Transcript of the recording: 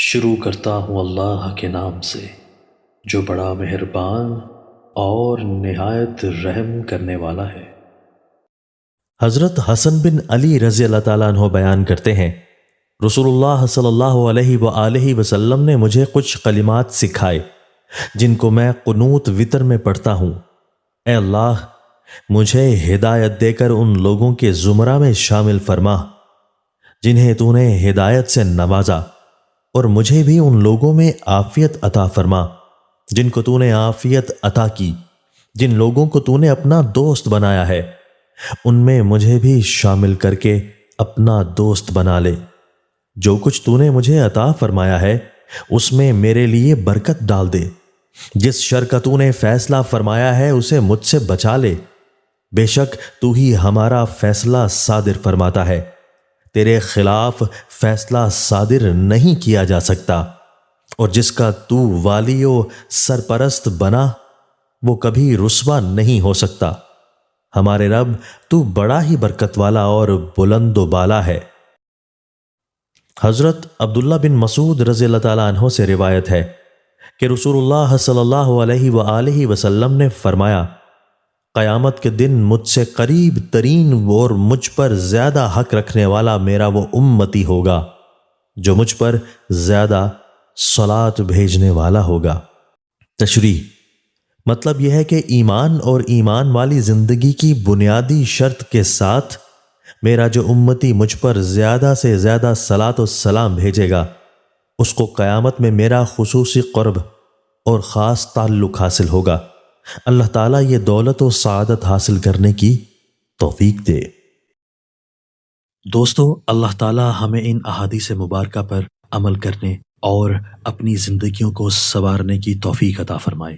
شروع کرتا ہوں اللہ کے نام سے جو بڑا مہربان اور نہایت رحم کرنے والا ہے۔ حضرت حسن بن علی رضی اللہ تعالیٰ عنہ بیان کرتے ہیں، رسول اللہ صلی اللہ علیہ وآلہ وسلم نے مجھے کچھ کلمات سکھائے جن کو میں قنوت وتر میں پڑھتا ہوں۔ اے اللہ، مجھے ہدایت دے کر ان لوگوں کے زمرہ میں شامل فرما جنہیں تو نے ہدایت سے نوازا، اور مجھے بھی ان لوگوں میں عافیت عطا فرما جن کو تو نے عافیت عطا کی۔ جن لوگوں کو تو نے اپنا دوست بنایا ہے ان میں مجھے بھی شامل کر کے اپنا دوست بنا لے۔ جو کچھ تو نے مجھے عطا فرمایا ہے اس میں میرے لیے برکت ڈال دے۔ جس شر کا تو نے فیصلہ فرمایا ہے اسے مجھ سے بچا لے۔ بے شک تو ہی ہمارا فیصلہ صادر فرماتا ہے، تیرے خلاف فیصلہ صادر نہیں کیا جا سکتا، اور جس کا تو والی و سرپرست بنا وہ کبھی رسوا نہیں ہو سکتا۔ ہمارے رب تو بڑا ہی برکت والا اور بلند و بالا ہے۔ حضرت عبداللہ بن مسعود رضی اللہ تعالیٰ عنہ سے روایت ہے کہ رسول اللہ صلی اللہ علیہ وآلہ وسلم نے فرمایا، قیامت کے دن مجھ سے قریب ترین اور مجھ پر زیادہ حق رکھنے والا میرا وہ امتی ہوگا جو مجھ پر زیادہ صلاۃ بھیجنے والا ہوگا۔ تشریح: مطلب یہ ہے کہ ایمان اور ایمان والی زندگی کی بنیادی شرط کے ساتھ میرا جو امتی مجھ پر زیادہ سے زیادہ صلاۃ و سلام بھیجے گا اس کو قیامت میں میرا خصوصی قرب اور خاص تعلق حاصل ہوگا۔ اللہ تعالیٰ یہ دولت و سعادت حاصل کرنے کی توفیق دے۔ دوستو، اللہ تعالیٰ ہمیں ان احادیث مبارکہ پر عمل کرنے اور اپنی زندگیوں کو سنوارنے کی توفیق عطا فرمائے۔